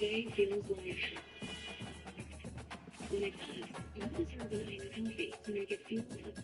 day feels like when it does, you deserve a nice coffee to make it feel good.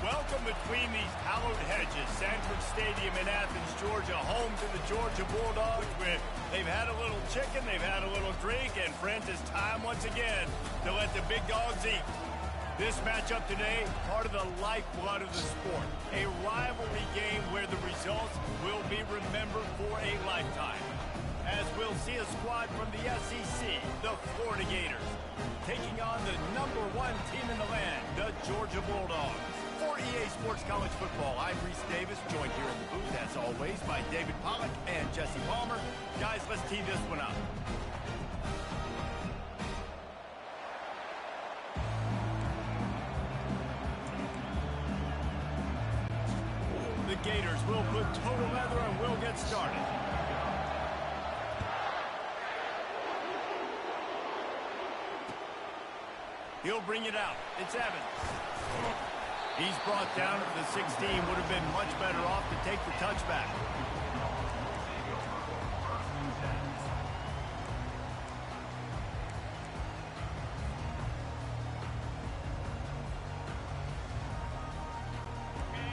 Welcome between these hallowed hedges. Sanford Stadium in Athens, Georgia, home to the Georgia Bulldogs. They've had a little chicken, they've had a little drink, and friends, it's time once again to let the big dogs eat. This matchup today, part of the lifeblood of the sport. A rivalry game where the results will be remembered for a lifetime. As we'll see a squad from the SEC, the Florida Gators, taking on the #1 team in the land, the Georgia Bulldogs. For EA Sports College Football, I'm Reese Davis, joined here in the booth, as always, by David Pollack and Jesse Palmer. Guys, let's tee this one up. The Gators will put total leather and we'll get started. He'll bring it out. It's Evans. He's brought down at the 16. Would have been much better off to take the touchback.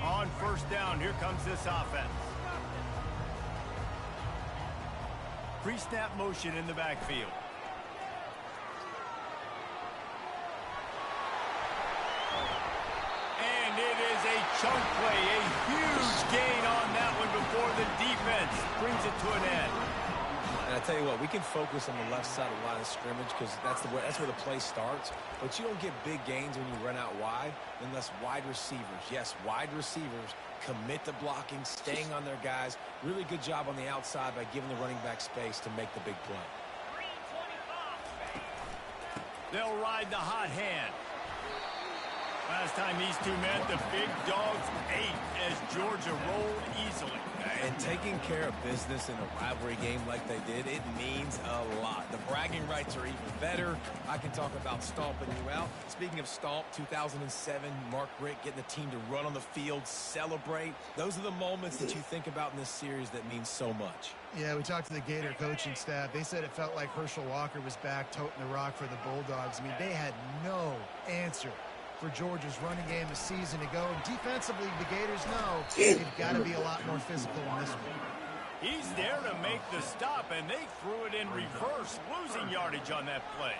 On first down, here comes this offense. Pre-snap motion in the backfield. Chunk play, a huge gain on that one before the defense brings it to an end. And I tell you what, we can focus on the left side of the line of scrimmage because that's where the play starts. But you don't get big gains when you run out wide unless wide receivers, yes, wide receivers, commit to blocking, staying on their guys. Really good job on the outside by giving the running back space to make the big play. They'll ride the hot hand. Last time these two met, the big dogs ate as Georgia rolled easily. And taking care of business in a rivalry game like they did, it means a lot. The bragging rights are even better. I can talk about stomping you out. Speaking of stomp, 2007, Mark Richt getting the team to run on the field, celebrate. Those are the moments that you think about in this series that mean so much. Yeah, we talked to the Gator coaching staff. They said it felt like Herschel Walker was back toting the rock for the Bulldogs. I mean, they had no answer for Georgia's running game a season ago. And defensively, the Gators know they've got to be a lot more physical in this one. He's there to make the stop, and they threw it in reverse, losing yardage on that play.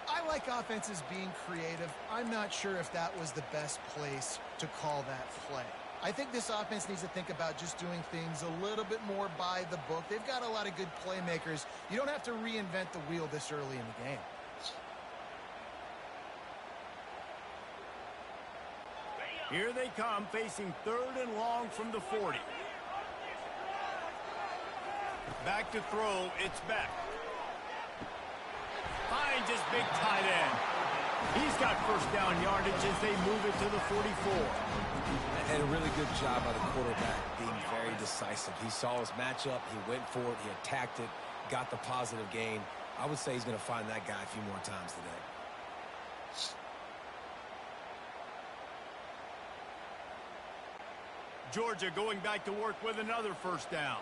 I like offenses being creative. I'm not sure if that was the best place to call that play. I think this offense needs to think about just doing things a little bit more by the book. They've got a lot of good playmakers. You don't have to reinvent the wheel this early in the game. Here they come, facing 3rd and long from the 40. Back to throw, it's Beck. Finds his big tight end. He's got first down yardage as they move it to the 44. And a really good job by the quarterback being decisive. He saw his matchup. He went for it. He attacked it, got the positive gain. I would say he's going to find that guy a few more times today. Georgia going back to work with another first down.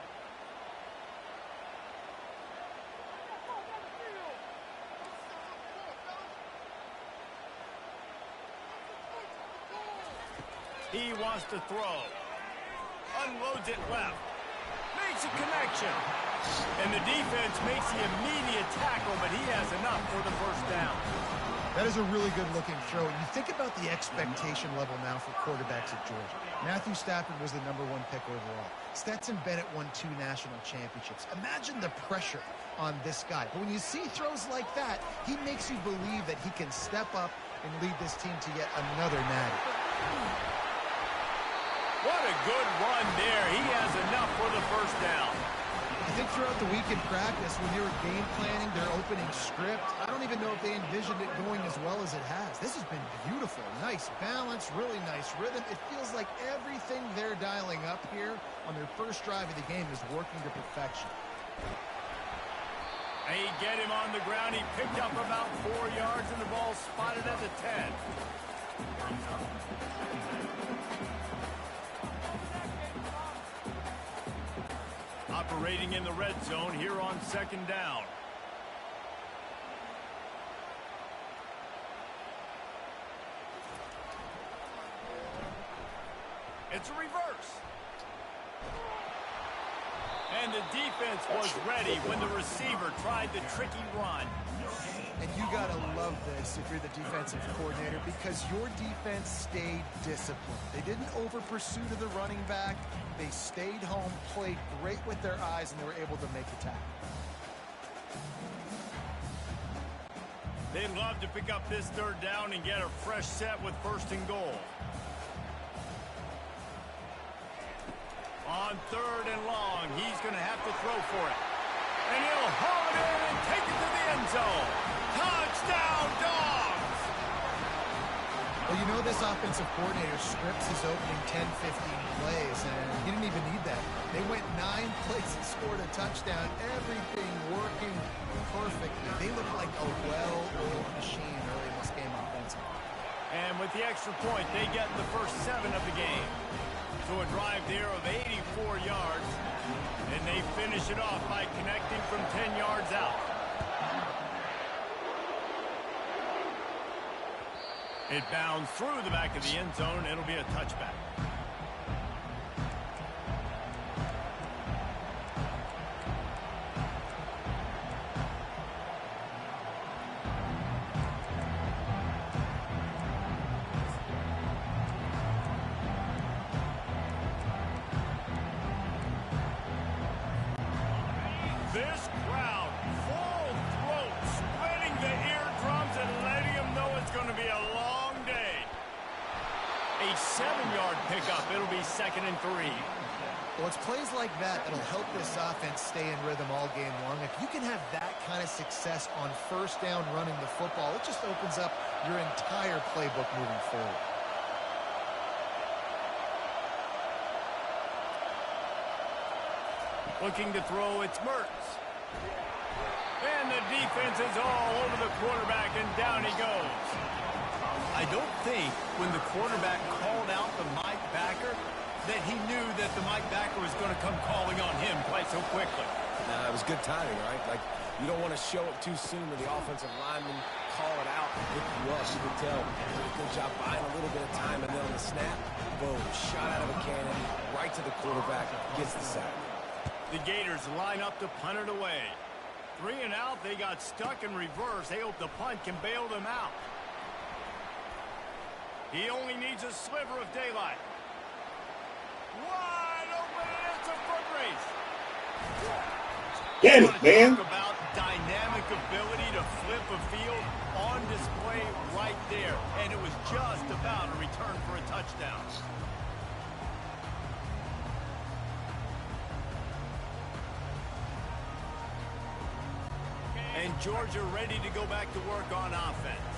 He wants to throw. Unloads it left. Makes a connection. And the defense makes the immediate tackle, but he has enough for the first down. That is a really good-looking throw. You think about the expectation level now for quarterbacks at Georgia. Matthew Stafford was the #1 pick overall. Stetson Bennett won 2 national championships. Imagine the pressure on this guy. But when you see throws like that, he makes you believe that he can step up and lead this team to yet another natty. What a good run there. He has enough for the first down. I think throughout the week in practice, when they were game planning their opening script, I don't even know if they envisioned it going as well as it has. This has been beautiful. Nice balance, really nice rhythm. It feels like everything they're dialing up here on their first drive of the game is working to perfection. They get him on the ground. He picked up about 4 yards, and the ball spotted at the 10. Operating in the red zone here on second down. It's a reverse. And the defense was ready when the receiver tried the tricky run. And you got to love this if you're the defensive coordinator, because your defense stayed disciplined. They didn't over-pursue to the running back. They stayed home, played great with their eyes, and they were able to make the tackle. They'd love to pick up this third down and get a fresh set with first and goal. On third and long, he's going to have to throw for it. And he'll haul it in and take it to the end zone. Touchdown, Dogs! Well, you know this offensive coordinator scripts his opening 10, 15 plays, and he didn't even need that. They went 9 plays and scored a touchdown. Everything working perfectly. They look like a well-oiled machine early in this game offensively. And with the extra point, they get the first 7 of the game. So a drive there of 84 yards, and they finish it off by connecting from 10 yards out. It bounds through the back of the end zone. It'll be a touchback. This crowd, full throat, spreading the eardrums and letting them know it's going to be a long day. A 7-yard pickup. It'll be 2nd and 3. Well, it's plays like that that'll help this offense stay in rhythm all game long. If you can have that kind of success on first down running the football, it just opens up your entire playbook moving forward. Looking to throw, it's Mertz. And the defense is all over the quarterback, and down he goes. I don't think when the quarterback called out the Mike backer that he knew that the Mike backer was going to come calling on him quite so quickly. Nah, it was good timing, right? Like, you don't want to show it too soon when the offensive lineman call it out and pick you up. You can tell he did a good job buying a little bit of time, and then on the snap, boom, shot out of a cannon, right to the quarterback, gets the sack. The Gators line up to punt it away. 3 and out, they got stuck in reverse. They hope the punt can bail them out. He only needs a sliver of daylight. Wide open, and it's a foot race. Get it, man. Talk about dynamic ability to flip a field on display right there. And it was just about a return for a touchdown. And Georgia ready to go back to work on offense.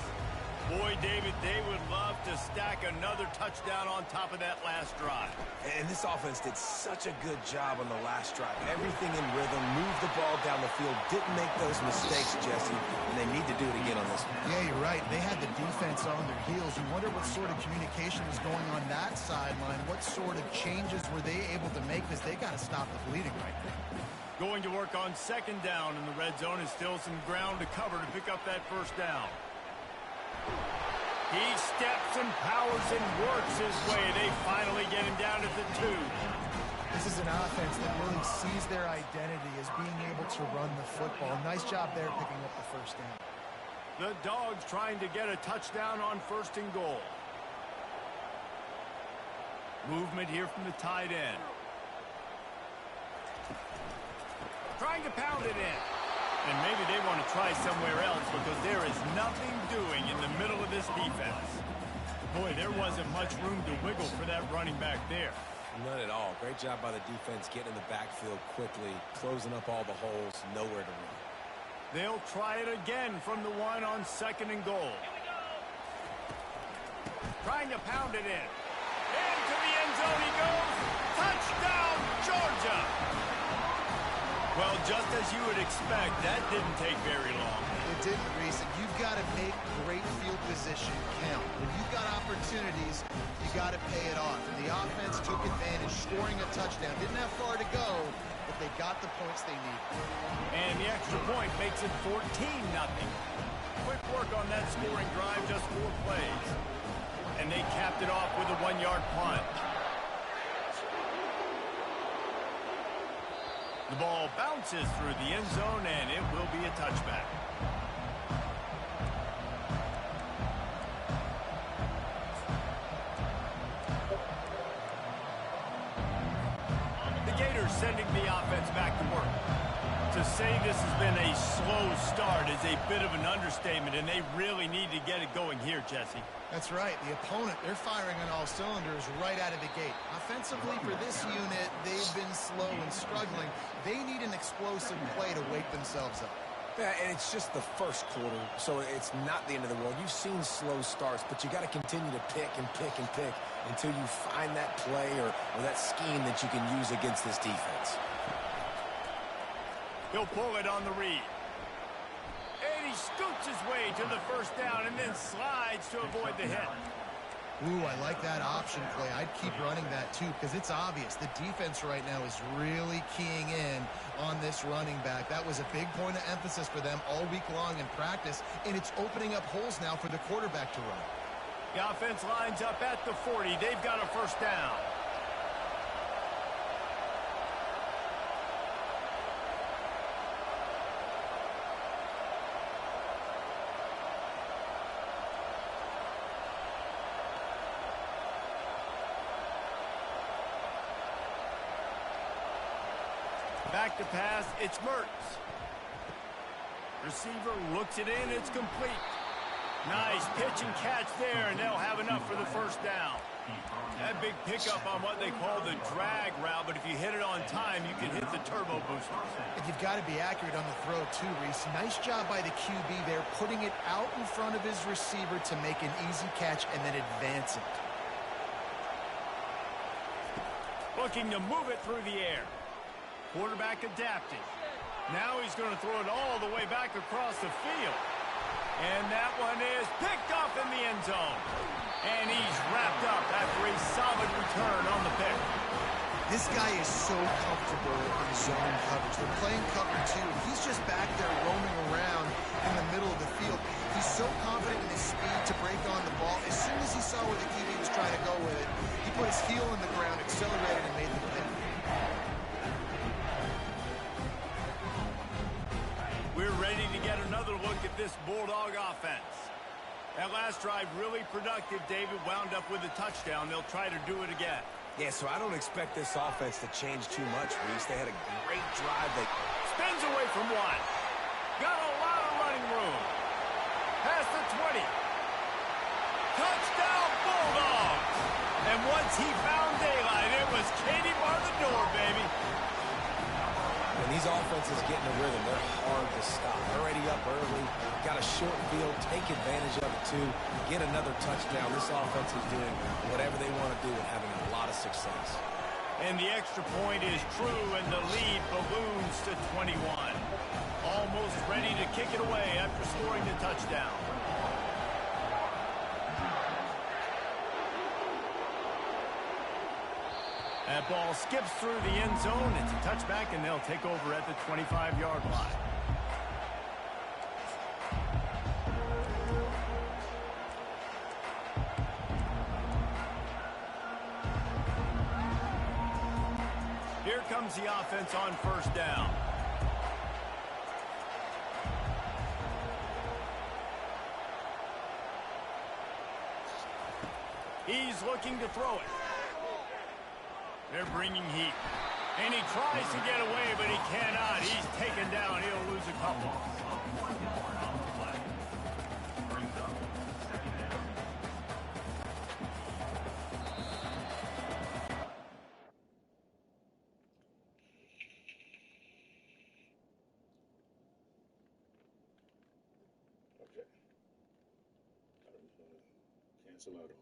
Boy, David, they would love to stack another touchdown on top of that last drive. And this offense did such a good job on the last drive. Everything in rhythm, moved the ball down the field, didn't make those mistakes, Jesse, and they need to do it again on this one. Yeah, you're right. They had the defense on their heels. You wonder what sort of communication was going on that sideline. What sort of changes were they able to make, because they got to stop the bleeding right now. Going to work on second down in the red zone, is still some ground to cover to pick up that first down. He steps and powers and works his way. They finally get him down at the 2. This is an offense that really sees their identity as being able to run the football. Nice job there picking up the first down. The Dogs trying to get a touchdown on first and goal. Movement here from the tight end. Trying to pound it in. And maybe they want to try somewhere else, because there is nothing doing in the middle of this defense. Boy, there wasn't much room to wiggle for that running back there. None at all. Great job by the defense getting in the backfield quickly, closing up all the holes, nowhere to run. They'll try it again from the 1 on second and goal. Trying to pound it in. Into the end zone he goes. Touchdown, Georgia! Well, just as you would expect, that didn't take very long. It didn't, Reese, and you've got to make great field position count. When you've got opportunities, you got to pay it off. And the offense took advantage, scoring a touchdown. Didn't have far to go, but they got the points they needed. And the extra point makes it 14-0. Quick work on that scoring drive, just 4 plays. And they capped it off with a 1-yard punt. The ball bounces through the end zone, and it will be a touchback. The Gators sending the offense back to work. To say this has been a slow start is a bit of an understatement, and they really need to get it going here, Jesse. That's right. The opponent, they're firing on all cylinders right out of the gate. Offensively, for this unit, they've been slow and struggling. They need an explosive play to wake themselves up. Yeah, and it's just the first quarter, so it's not the end of the world. You've seen slow starts, but you got to continue to pick and pick and pick until you find that play or that scheme that you can use against this defense. He'll pull it on the read. And he scoots his way to the first down and then slides to avoid the hit. Ooh, I like that option play. I'd keep running that too, because it's obvious the defense right now is really keying in on this running back. That was a big point of emphasis for them all week long in practice, and it's opening up holes now for the quarterback to run. The offense lines up at the 40. They've got a first down. Back to pass, it's Mertz. Receiver looks it in, it's complete. Nice pitch and catch there, and they'll have enough for the first down. That big pickup on what they call the drag route, but if you hit it on time, you can hit the turbo booster. And you've got to be accurate on the throw too, Reese. Nice job by the QB there, putting it out in front of his receiver to make an easy catch and then advance it. Looking to move it through the air. Quarterback adapting. Now he's going to throw it all the way back across the field. And that one is picked off in the end zone. And he's wrapped up after a solid return on the pick. This guy is so comfortable in zone coverage. They're playing cover 2. He's just back there roaming around in the middle of the field. He's so confident in his speed to break on the ball. As soon as he saw where the QB was trying to go with it, he put his heel in the ground, accelerated, and made the pick. We're ready to get another look at this Bulldog offense. That last drive really productive. David wound up with a touchdown. They'll try to do it again. Yeah, so I don't expect this offense to change too much, Reese. They had a great drive that spins away from one. Got a lot of running room. Past the 20. Touchdown Bulldogs. And once he found daylight, it was Katie bar the door, baby. when these these offenses get in a rhythm, they're hard to stop. Already up early, got a short field, take advantage of it too, get another touchdown. This offense is doing whatever they want to do and having a lot of success. And the extra point is true, and the lead balloons to 21. Almost ready to kick it away after scoring the touchdown. That ball skips through the end zone. It's a touchback, and they'll take over at the 25-yard line. Here comes the offense on first down. He's looking to throw it. They're bringing heat. And he tries to get away, but he cannot. He's taken down. He'll lose a couple. Okay. Cancel out on me.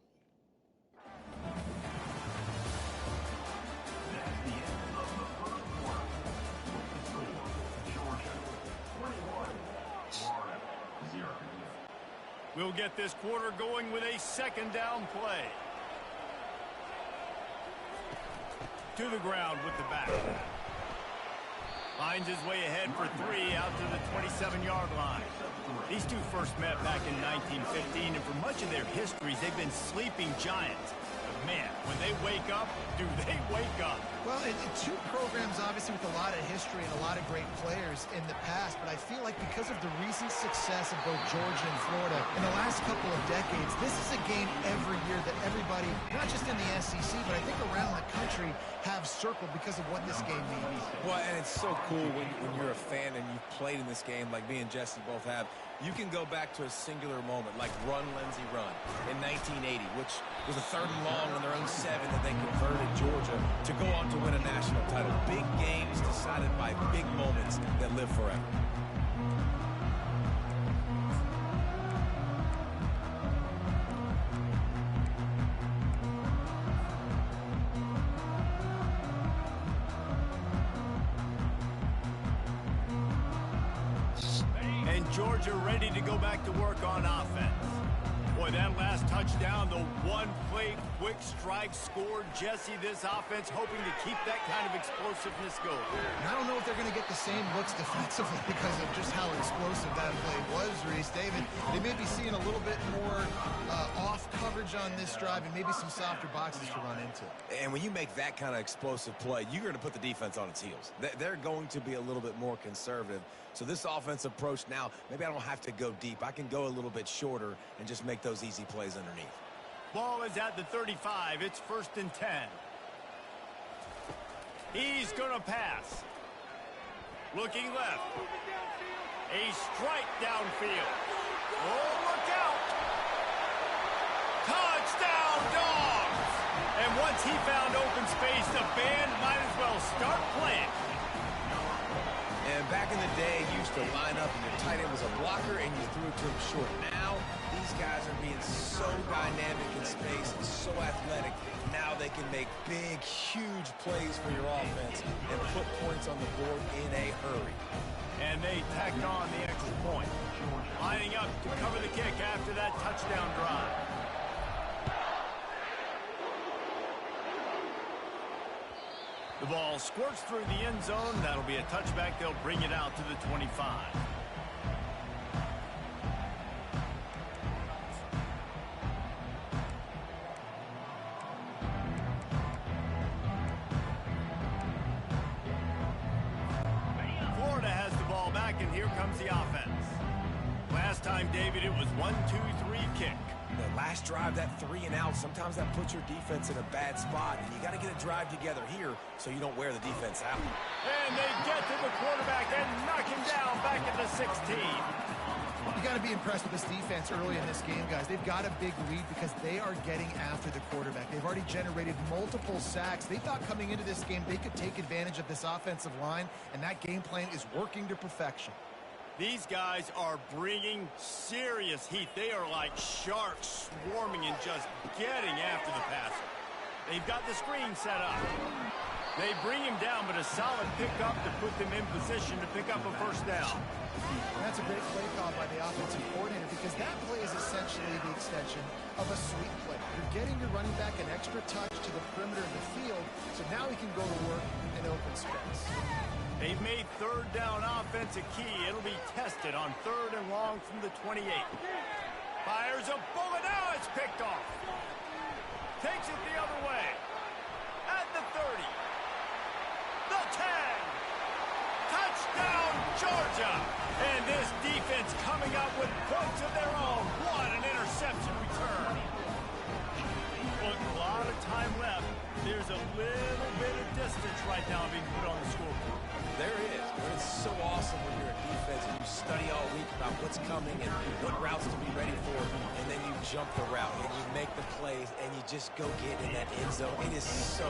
We'll get this quarter going with a second down play. To the ground with the back. Finds his way ahead for 3 out to the 27-yard line. These two first met back in 1915, and for much of their histories, they've been sleeping giants. But man, when they wake up, do they wake up? Well, two programs obviously with a lot of history and a lot of great players in the past, but I feel like because of the recent success of both Georgia and Florida in the last couple of decades, this is a game every year that everybody, not just in the SEC, but I think around the country, have circled because of what this game means. Well, and it's so cool when you're a fan and you've played in this game like me and Jesse both have. You can go back to a singular moment like Run, Lindsey, Run in 1980, which was a 3rd and long on their own 7 that they converted Georgia to go on to win a national title. Big games decided by big moments that live forever. Georgia ready to go back to work on offense. Boy, that last touchdown, the one-play quick strike scored. Jesse, this offense hoping to keep that kind of explosiveness going. And I don't know if they're going to get the same looks defensively because of just how explosive that play was, Reese. David, they may be seeing a little bit more off coverage on this drive and maybe some softer boxes to run into. And when you make that kind of explosive play, you're going to put the defense on its heels. They're going to be a little bit more conservative. So this offensive approach now, maybe I don't have to go deep. I can go a little bit shorter and just make those easy plays underneath. Ball is at the 35. It's 1st and 10. He's going to pass. Looking left. A strike downfield. Oh, look out. Touchdown, Dogs! And once he found open space, the band might as well start playing. And back in the day, you used to line up and your tight end was a blocker and you threw it to him short. Now, these guys are being so dynamic in space and so athletic. Now they can make big, huge plays for your offense and put points on the board in a hurry. And they tacked on the extra point. Lining up to cover the kick after that touchdown drive. The ball squirts through the end zone. That'll be a touchback. They'll bring it out to the 25. Florida has the ball back, and here comes the offense. Last time, David, it was 1-2-3 kick. The last drive, that 3 and out, sometimes that puts your defense in a bad spot, and you got to get a drive together here so you don't wear the defense out. And they get to the quarterback and knock him down back at the 16. You got to be impressed with this defense early in this game, guys. They've got a big lead because they are getting after the quarterback. They've already generated multiple sacks. They thought coming into this game they could take advantage of this offensive line, and that game plan is working to perfection. These guys are bringing serious heat. They are like sharks swarming and just getting after the passer. They've got the screen set up. They bring him down, but a solid pickup to put them in position to pick up a first down. That's a great play call by the offensive coordinator because that play is essentially the extension of a sweep play. You're getting your running back an extra touch to the perimeter of the field, so now he can go to work in open space. They've made third down offense a key. It'll be tested on 3rd and long from the 28. Fires a bullet. Now it's picked off. Takes it the other way. At the 30. The 10. Touchdown, Georgia. And this defense coming up with points of their own. What an interception return. Look, a lot of time left. There's a little bit of distance right now being put on the scoreboard. There is, but it's so awesome when you're a defense and you study all week about what's coming and what routes to be ready for, and then you jump the route and you make the plays and you just go get in that end zone. It is so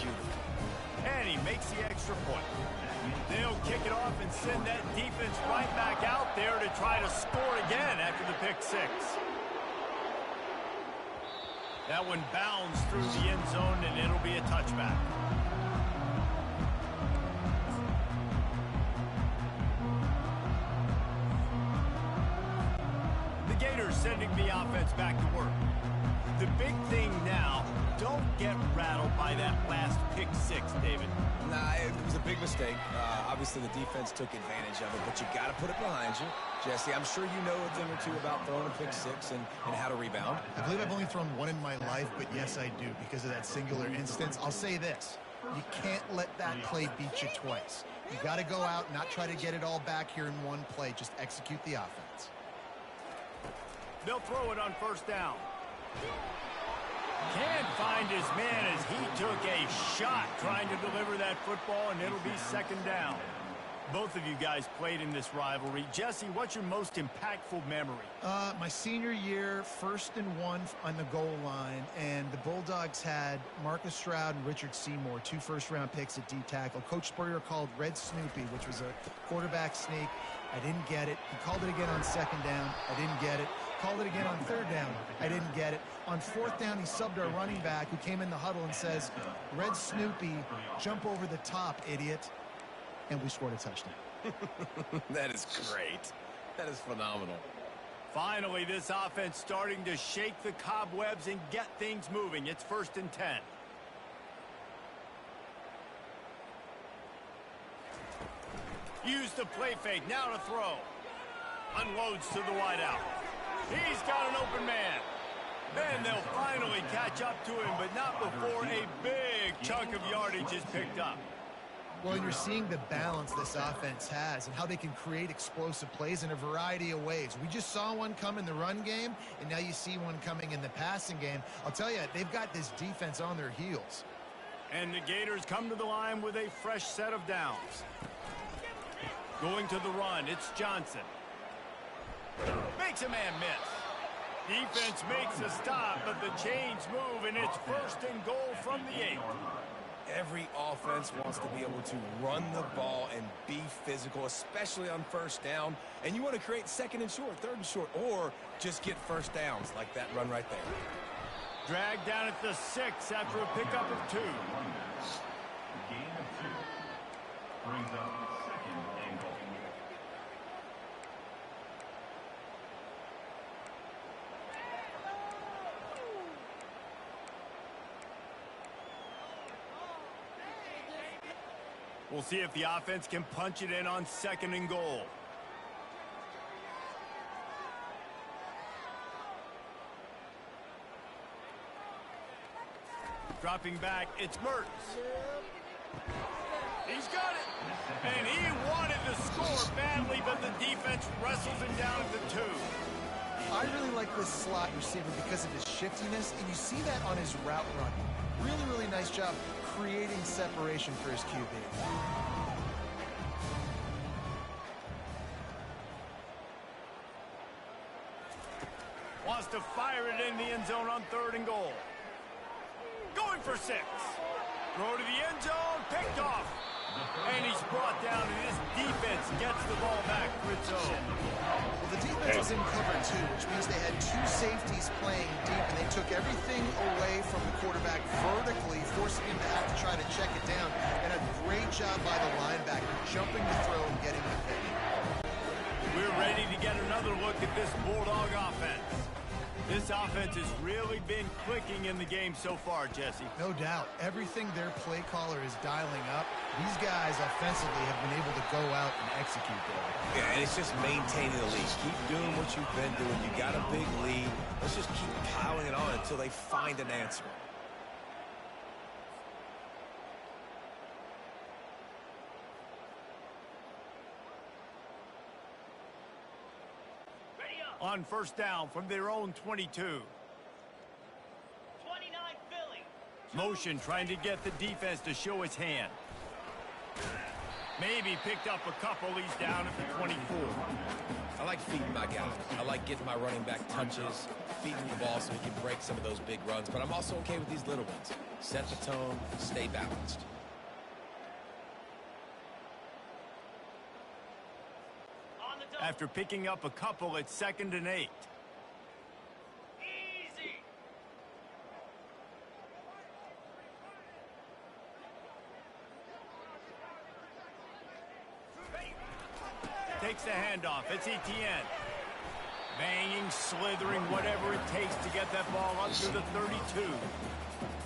beautiful. And he makes the extra point. They'll kick it off and send that defense right back out there to try to score again after the pick six. That one bounds through the end zone, and it'll be a touchback. The Gators sending the offense back to work. The big thing now, don't get rattled by that last pick six, David. Nah, it was a big mistake. Obviously, the defense took advantage of it, but you got to put it behind you. Jesse, I'm sure you know a thing or two about throwing a pick six and how to rebound. I believe I've only thrown one in my life, but yes, I do because of that singular instance. I'll say this. You can't let that play beat you twice. You got to go out and not try to get it all back here in one play. Just execute the offense. They'll throw it on 1st down. Can't find his man as he took a shot trying to deliver that football, and it'll be 2nd down. Both of you guys played in this rivalry. Jesse, what's your most impactful memory? My senior year, 1st and 1 on the goal line, and the Bulldogs had Marcus Stroud and Richard Seymour, 2 first-round picks at D-tackle. Coach Spurrier called Red Snoopy, which was a quarterback sneak. I didn't get it. He called it again on 2nd down. I didn't get it. Called it again on 3rd down. I didn't get it. On 4th down, he subbed our running back who came in the huddle and says, Red Snoopy, jump over the top, idiot. And we scored a touchdown. That is great. That is phenomenal. Finally, this offense starting to shake the cobwebs and get things moving. It's 1st and 10. Use the play fake. Now to throw. Unloads to the wideout. He's got an open man. Then they'll finally catch up to him, but not before a big chunk of yardage is picked up. Well, and you're seeing the balance this offense has and how they can create explosive plays in a variety of ways. We just saw one come in the run game, and now you see one coming in the passing game. I'll tell you, they've got this defense on their heels. And the Gators come to the line with a fresh set of downs. Going to the run, it's Johnson. Makes a man miss. Defense makes a stop, but the chains move, and it's 1st and goal from the 8. Every offense wants to be able to run the ball and be physical, especially on 1st down. And you want to create 2nd and short, 3rd and short, or just get 1st downs like that run right there. Dragged down at the 6 after a pickup of 2. Gain of 2. Brings up 2nd and goal. We'll see if the offense can punch it in on 2nd and goal. Dropping back, it's Mertz. He's got it. And he wanted to score badly, but the defense wrestles him down at the 2. I really like this slot receiver because of his shiftiness, and you see that on his route running. Really, really nice job creating separation for his QB. to fire it in the end zone on 3rd and goal. Going for 6. Throw to the end zone, picked off. And he's brought down, and this defense gets the ball back for its own. Well, the defense was in cover 2, which means they had 2 safeties playing deep, and they took everything away from the quarterback vertically, forcing him to have to try to check it down. And a great job by the linebacker, jumping the throw and getting the pick. We're ready to get another look at this Bulldog offense. This offense has really been clicking in the game so far, Jesse. No doubt. Everything their play caller is dialing up, these guys offensively have been able to go out and execute there. Yeah, and it's just maintaining the lead. Keep doing what you've been doing. You got a big lead. Let's just keep piling it on until they find an answer. On 1st down from their own 22. 29 Philly. Motion trying to get the defense to show its hand. Maybe picked up a couple. He's down at the 24. I like feeding my guy. I like getting my running back touches, feeding the ball so he can break some of those big runs. But I'm also okay with these little ones. Set the tone, stay balanced. After picking up a couple at 2nd and 8. Easy. Takes the handoff. It's Kttn. Banging, slithering, whatever it takes to get that ball up to the 32.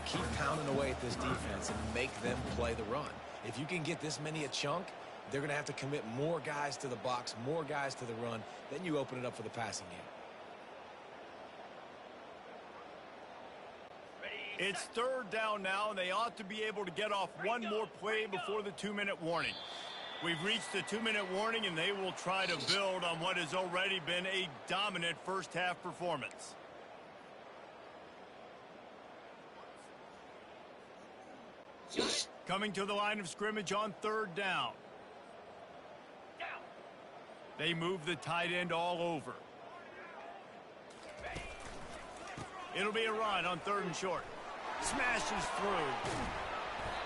Keep pounding away at this defense and make them play the run. If you can get this many a chunk, they're going to have to commit more guys to the box, more guys to the run. Then you open it up for the passing game. It's 3rd down now, and they ought to be able to get off one more play before the 2-minute warning. We've reached the 2-minute warning, and they will try to build on what has already been a dominant first-half performance. Coming to the line of scrimmage on 3rd down. They move the tight end all over. It'll be a run on 3rd and short. Smashes through.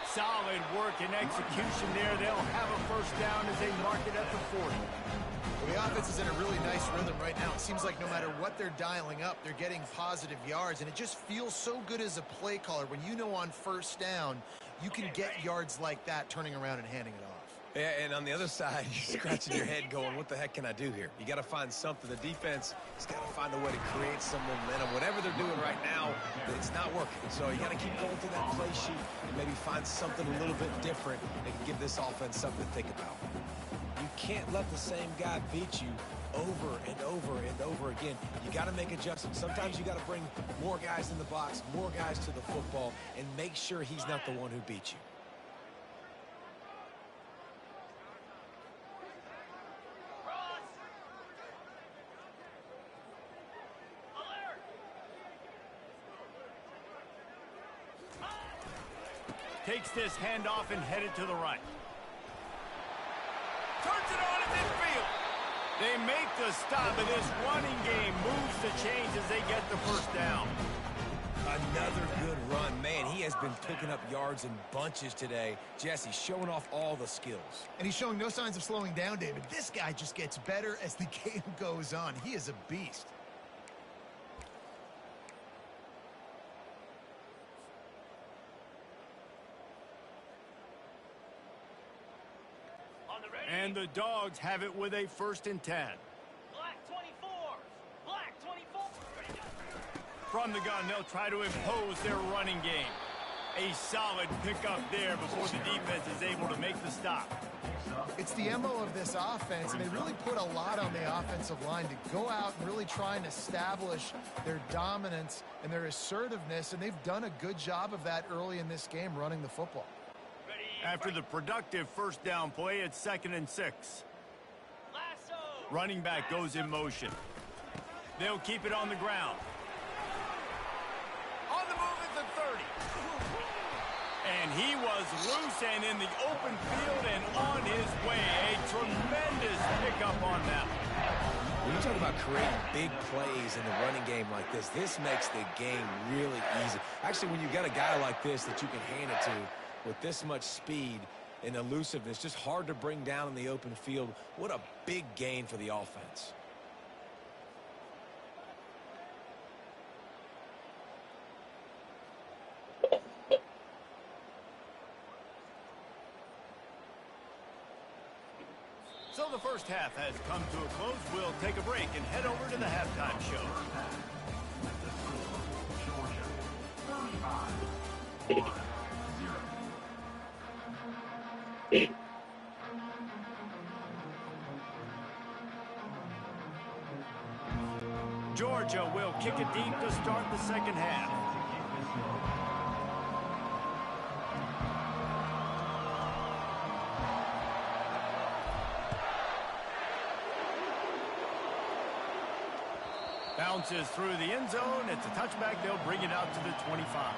Solid work and execution there. They'll have a 1st down as they mark it at the 40. Well, the offense is in a really nice rhythm right now. It seems like no matter what they're dialing up, they're getting positive yards, and it just feels so good as a play caller when you know on 1st down you can get yards like that turning around and handing it off. Yeah, and on the other side, you're scratching your head going, what the heck can I do here? You got to find something. The defense has got to find a way to create some momentum. Whatever they're doing right now, it's not working. So you got to keep going through that play sheet and maybe find something a little bit different that can give this offense something to think about. You can't let the same guy beat you over and over and over again. You got to make adjustments. Sometimes you got to bring more guys in the box, more guys to the football, and make sure he's not the one who beat you. Takes this handoff and headed to the right. Turns it on at midfield. They make the stop, and this running game moves the chains as they get the 1st down. Another good run. Man, he has been picking up yards in bunches today. Jesse showing off all the skills. And he's showing no signs of slowing down, David. This guy just gets better as the game goes on. He is a beast. And the Dogs have it with a 1st and 10. Black 24. Black 24. From the gun, they'll try to impose their running game. A solid pickup there before the defense is able to make the stop. It's the MO of this offense, and they really put a lot on the offensive line to go out and really try and establish their dominance and their assertiveness, and they've done a good job of that early in this game running the football. After the productive 1st down play, it's 2nd and 6. Running back goes in motion. They'll keep it on the ground. On the move at the 30. And he was loose and in the open field and on his way. A tremendous pickup on that. When you talk about creating big plays in the running game like this makes the game really easy. Actually, when you've got a guy like this that you can hand it to with this much speed and elusiveness, just hard to bring down in the open field. What a big gain for the offense. So the first half has come to a close. We'll take a break and head over to the halftime show. Georgia will kick it deep to start the second half. Bounces through the end zone. It's a touchback. They'll bring it out to the 25.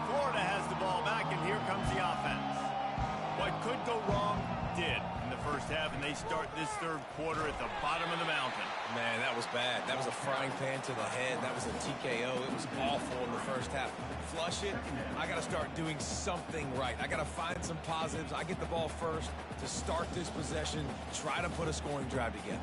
Florida has the ball back, and here comes the offense. What could go wrong did in the first half, and they start this third quarter at the bottom of the mountain. Man, that was bad. That was a frying pan to the head. That was a TKO. It was awful in the first half. Flush it. I got to start doing something right. I got to find some positives. I get the ball first to start this possession, try to put a scoring drive together.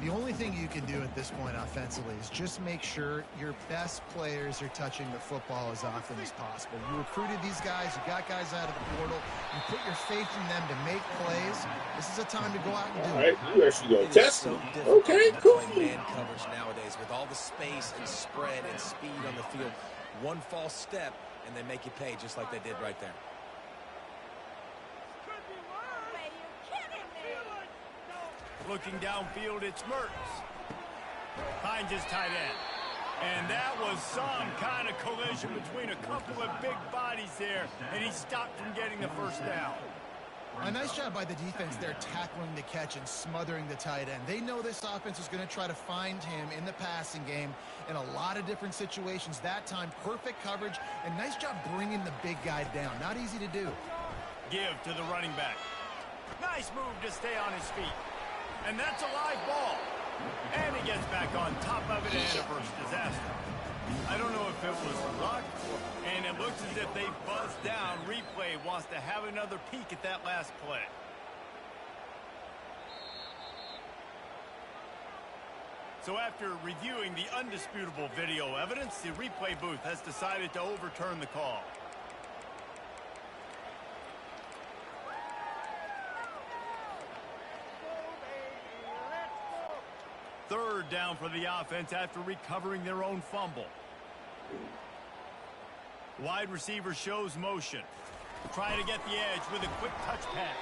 The only thing you can do at this point offensively is just make sure your best players are touching the football as often as possible. You recruited these guys. You got guys out of the portal. You put your faith in them to make plays. This is a time to go out and do All it. right, you actually going to test so me. difficult Okay, to cool. play man coverage nowadays with all the space and spread and speed on the field. One false step, and they make you pay just like they did right there. Looking downfield, it's Mertz. Finds his tight end. And that was some kind of collision between a couple of big bodies there, and he stopped from getting the first down. A nice job by the defense there tackling the catch and smothering the tight end. They know this offense is going to try to find him in the passing game in a lot of different situations. That time, perfect coverage, and nice job bringing the big guy down. Not easy to do. Give to the running back. Nice move to stay on his feet. And that's a live ball. And he gets back on top of it, and a first disaster. I don't know if it was luck, and it looks as if they buzzed down. Replay wants to have another peek at that last play. So after reviewing the undisputable video evidence, the replay booth has decided to overturn the call. Third down for the offense after recovering their own fumble. Wide receiver shows motion. Trying to get the edge with a quick touch pass.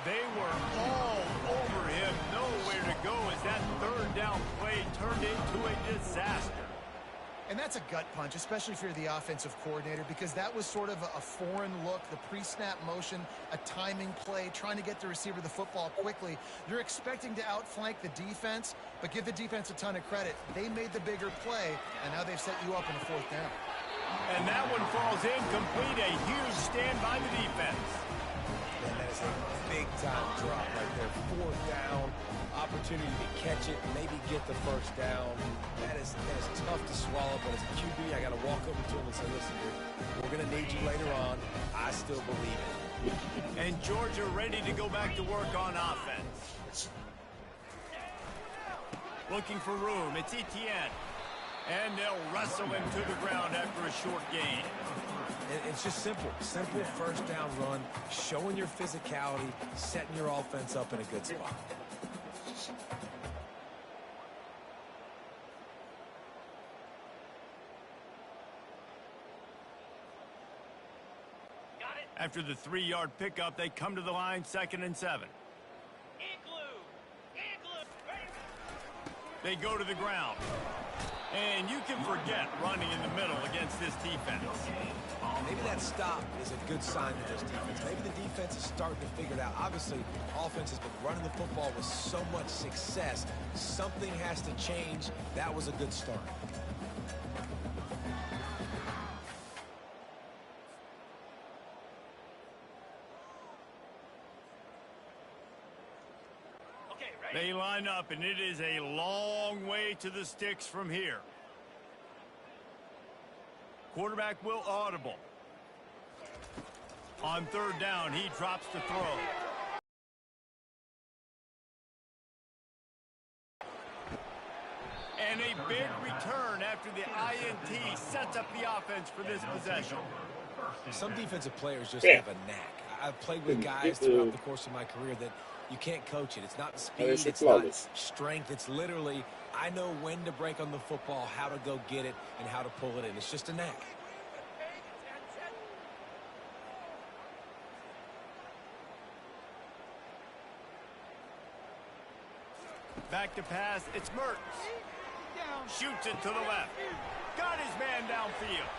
They were all over him. Nowhere to go as that third down play turned into a disaster. And that's a gut punch, especially if you're the offensive coordinator, because that was sort of a foreign look, the pre-snap motion, a timing play, trying to get the receiver the football quickly. You're expecting to outflank the defense, but give the defense a ton of credit. They made the bigger play, and now they've set you up in a fourth down. And that one falls incomplete. A huge stand by the defense. And that is a big-time drop right there. Fourth down, opportunity to catch it, maybe get the first down. That is tough to swallow, but as a QB, I got to walk over to him and say, listen, dude, we're going to need you later on. I still believe it. And Georgia ready to go back to work on offense. Looking for room. It's Kttn. And they'll wrestle him to the ground after a short gain. It's just simple. Simple first down run, showing your physicality, setting your offense up in a good spot. After the 3-yard pickup, they come to the line, 2nd and 7. They go to the ground. And you can forget running in the middle against this defense. Maybe that stop is a good sign to this defense. Maybe the defense is starting to figure it out. Obviously, offense has been running the football with so much success. Something has to change. That was a good start. They line up, and it is a long way to the sticks from here. Quarterback will audible. On third down, he drops the throw. And a big return after the INT sets up the offense for this possession. Some defensive players just have a knack. I've played with guys throughout the course of my career that you can't coach it. It's not speed, it's not strength. It's literally, I know when to break on the football, how to go get it, and how to pull it in. It's just a knack. Back to pass, it's Mertz. Shoots it to the left. Got his man downfield.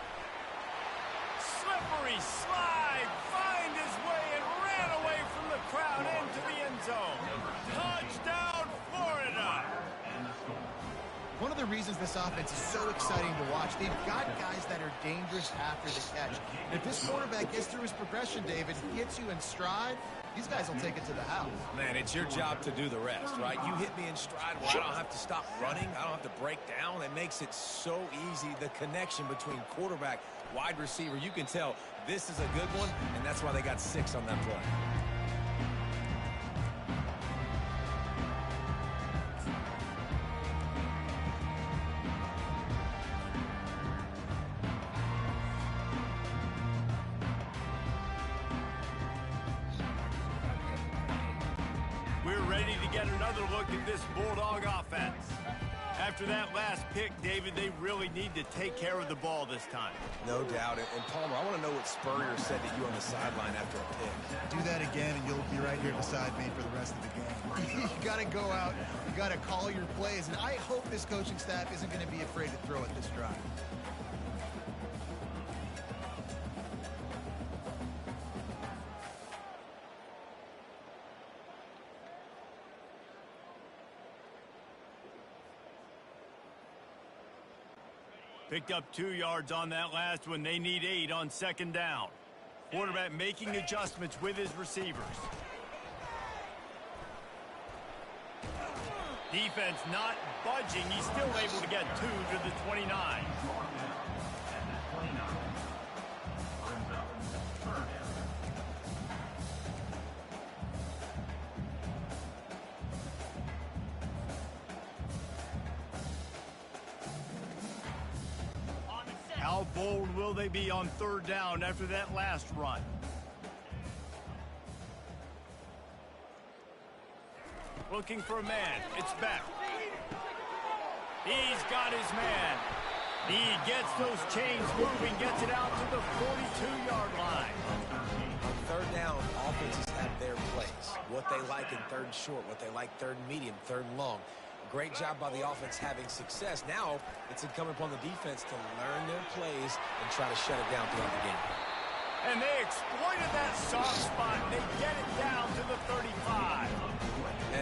Slippery slide, find his way and ran away from the crowd into the end zone. Touchdown, Florida. One of the reasons this offense is so exciting to watch, they've got guys that are dangerous after the catch. And if this quarterback gets through his progression, David, gets you in stride, these guys will take it to the house. Man, it's your job to do the rest, right? You hit me in stride where I don't have to stop running. I don't have to break down. It makes it so easy, the connection between quarterback, wide receiver. You can tell this is a good one, and that's why they got 6 on that play. Ready to get another look at this Bulldog offense. After that last pick, David, they really need to take care of the ball this time. No doubt. And Palmer, I want to know what Spurrier said to you on the sideline after a pick. Do that again, and you'll be right here beside me for the rest of the game. You got to go out. You got to call your plays. And I hope this coaching staff isn't going to be afraid to throw at this drive. Picked up 2 yards on that last one. They need 8 on second down. Quarterback making adjustments with his receivers. Defense not budging. He's still able to get 2 to the 29. How bold will they be on third down after that last run? Looking for a man. It's Beck. He's got his man. He gets those chains moving, gets it out to the 42-yard line. On third down, offenses have their plays. What they like in third and short, what they like third and medium, third and long. Great job by the offense having success. Now it's incumbent upon the defense to learn their plays and try to shut it down throughout the game. And they exploited that soft spot. They get it down to the 35.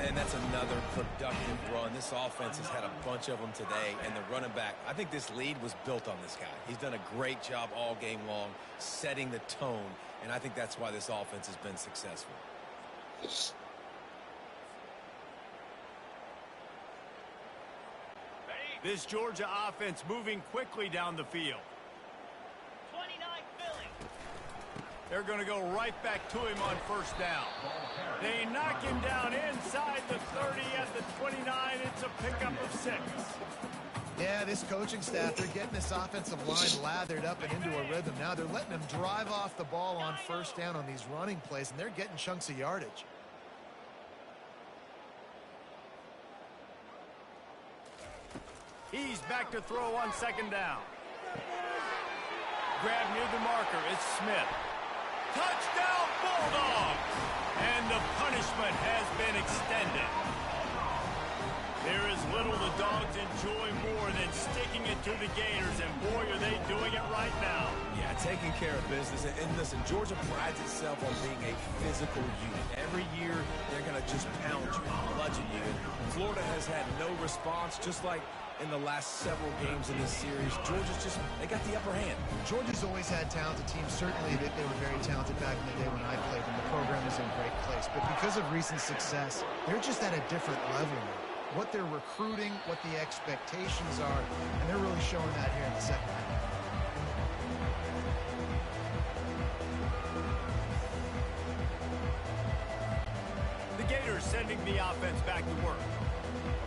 And that's another productive run. This offense has had a bunch of them today, and the running back, I think this lead was built on this guy. He's done a great job all game long, setting the tone, and I think that's why this offense has been successful. This Georgia offense moving quickly down the field. 29 Philly. They're going to go right back to him on first down. They knock him down inside the 30 at the 29. It's a pickup of 6. Yeah, this coaching staff, they're getting this offensive line lathered up and into a rhythm. Now they're letting them drive off the ball on first down on these running plays, and they're getting chunks of yardage. He's back to throw on second down. Grab near the marker. It's Smith. Touchdown, Bulldogs! And the punishment has been extended. There is little the Dogs enjoy more than sticking it to the Gators, and boy, are they doing it right now. Yeah, taking care of business. And listen, Georgia prides itself on being a physical unit. Every year, they're going to just pound you and bludgeon you. And Florida has had no response, just like in the last several games in this series. Georgia's just, they got the upper hand. Georgia's always had talented teams. Certainly they were very talented back in the day when I played them. The program is in a great place. But because of recent success, they're just at a different level now. What they're recruiting, what the expectations are, and they're really showing that here in the second half. The Gators sending the offense back to work.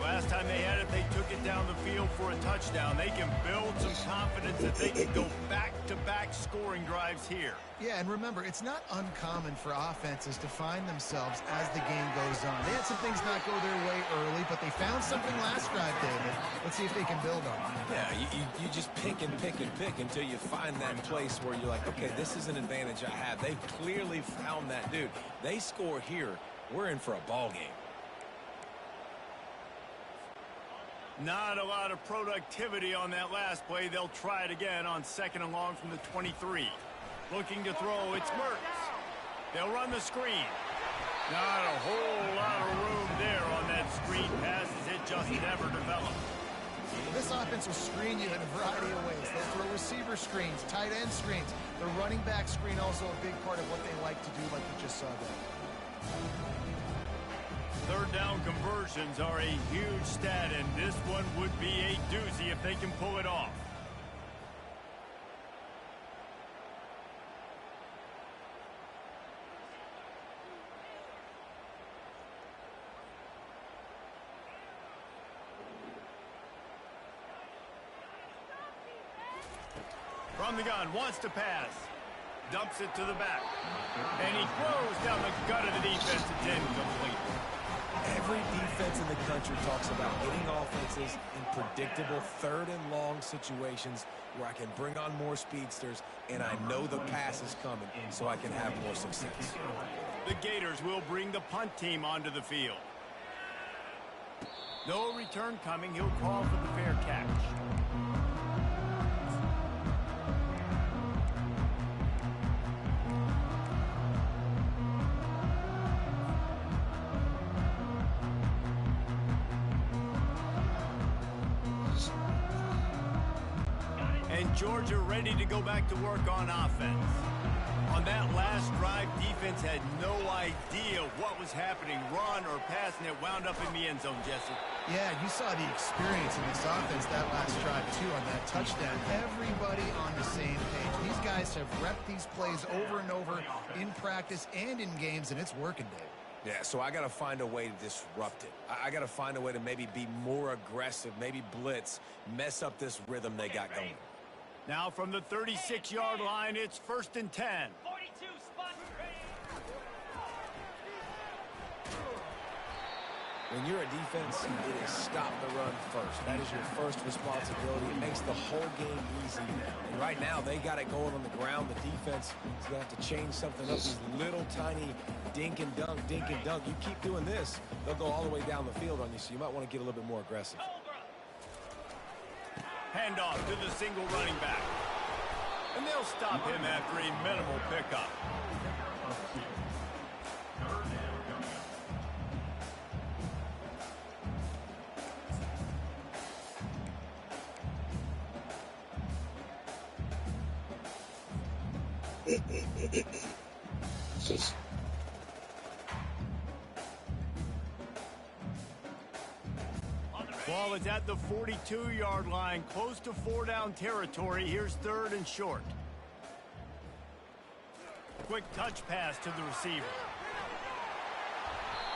Last time they had it, they took it down the field for a touchdown. They can build some confidence that they can go back-to-back scoring drives here. Yeah, and remember, it's not uncommon for offenses to find themselves as the game goes on. They had some things not go their way early, but they found something last drive, David. Let's see if they can build on it. Yeah, you just pick and pick and pick until you find that place where you're like, okay, this is an advantage I have. They've clearly found that. Dude, they score here, we're in for a ball game. Not a lot of productivity on that last play. They'll try it again on 2nd and long from the 23. Looking to throw, it's Mertz. They'll run the screen. Not a whole lot of room there on that screen pass as it just never developed. This offense will screen you in a variety of ways. They'll throw receiver screens, tight end screens. The running back screen also a big part of what they like to do, like you just saw there. Third down conversions are a huge stat, and this one would be a doozy if they can pull it off. From the gun, wants to pass. Dumps it to the back. And he throws down the gut of the defense. It's incomplete. Every defense in the country talks about getting offenses in predictable 3rd and long situations where I can bring on more speedsters and I know the pass is coming so I can have more success. The Gators will bring the punt team onto the field. No return coming. He'll call for the fair catch. Georgia ready to go back to work on offense. On that last drive, defense had no idea what was happening, run or pass, and it wound up in the end zone, Jesse. Yeah, you saw the experience in this offense that last drive, too, on that touchdown. Everybody on the same page. These guys have repped these plays over and over in practice and in games, and it's working, Dave. Yeah, so I got to find a way to disrupt it. I got to find a way to maybe be more aggressive, maybe blitz, mess up this rhythm they got going. Now from the 36-yard line, it's 1st and 10. 42 spot ready. When you're a defense, it is stop the run first. That is your first responsibility. It makes the whole game easy. And right now, they got it going on the ground. The defense is going to have to change something up. These little tiny dink and dunk, dink and dunk. You keep doing this, they'll go all the way down the field on you, so you might want to get a little bit more aggressive. Handoff to the single running back. And they'll stop him after a minimal pickup. Ball is at the 42-yard line, close to 4-down territory. Here's 3rd and short. Quick touch pass to the receiver.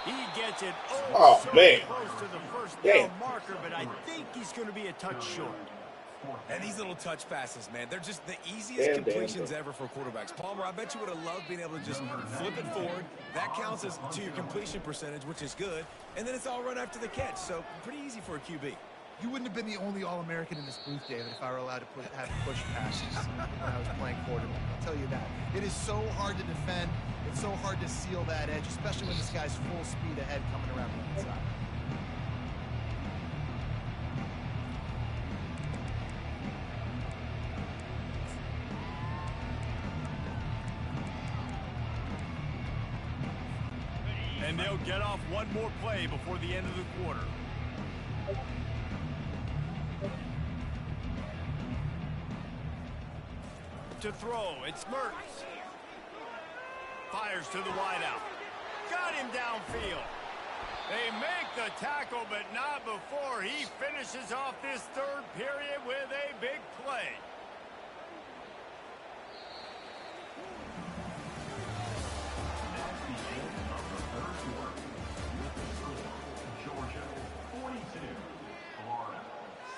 He gets it Oh, so man. close to the first Damn. down marker, but I think he's going to be a touch short. And these little touch passes, man, they're just the easiest completions ever for quarterbacks. Palmer, I bet you would have loved being able to just flip it forward. That counts as to your completion percentage, which is good. And then it's all run after the catch, so pretty easy for a QB. You wouldn't have been the only All-American in this booth, David, if I were allowed to have push passes when I was playing quarterback. I'll tell you that. It is so hard to defend. It's so hard to seal that edge, especially when this guy's full speed ahead coming around the inside. And they'll get off one more play before the end of the quarter. To throw, it's Mertz. Fires to the wideout. Got him downfield. They make the tackle, but not before he finishes off this third period with a big play. Georgia 42, Florida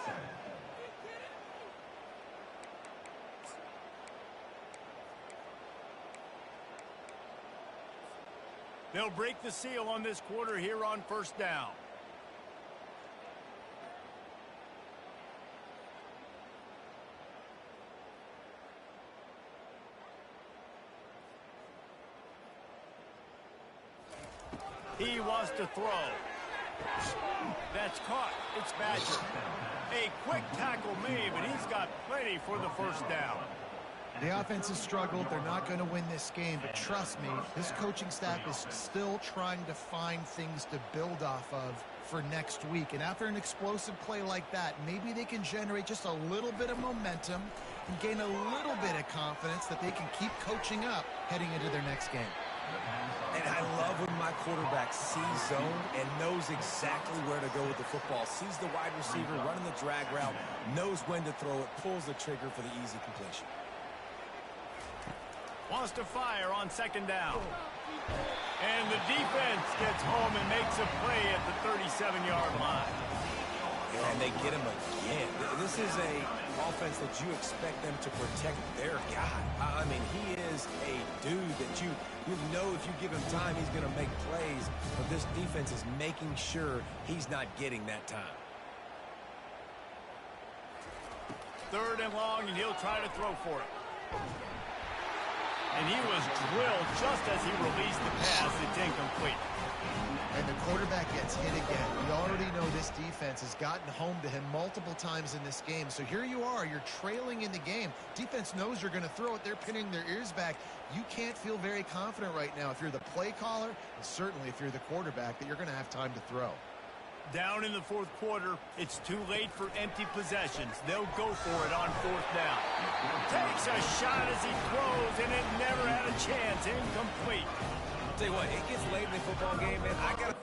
7. They'll break the seal on this quarter here on first down. He wants to throw. That's caught. It's Badger. A quick tackle made, but he's got plenty for the first down. The offense has struggled. They're not going to win this game, but trust me, this coaching staff is still trying to find things to build off of for next week. And after an explosive play like that, maybe they can generate just a little bit of momentum and gain a little bit of confidence that they can keep coaching up heading into their next game. And I love when my quarterback sees zone and knows exactly where to go with the football. Sees the wide receiver running the drag route, knows when to throw it, pulls the trigger for the easy completion. Wants to fire on second down. And the defense gets home and makes a play at the 37-yard line. And they get him again. This is a offense that you expect them to protect their guy. I mean, he is a dude that you know if you give him time, he's going to make plays. But this defense is making sure he's not getting that time. Third and long, and he'll try to throw for it. And he was drilled just as he released the pass. It's incomplete. And the quarterback gets hit again. We already know this defense has gotten home to him multiple times in this game. So here you are. You're trailing in the game. Defense knows you're going to throw it. They're pinning their ears back. You can't feel very confident right now if you're the play caller, and certainly if you're the quarterback, that you're going to have time to throw. Down in the fourth quarter, it's too late for empty possessions. They'll go for it on fourth down. Takes a shot as he throws, and it never had a chance. Incomplete. I'll tell you what, it gets late in the football game, man. I got to...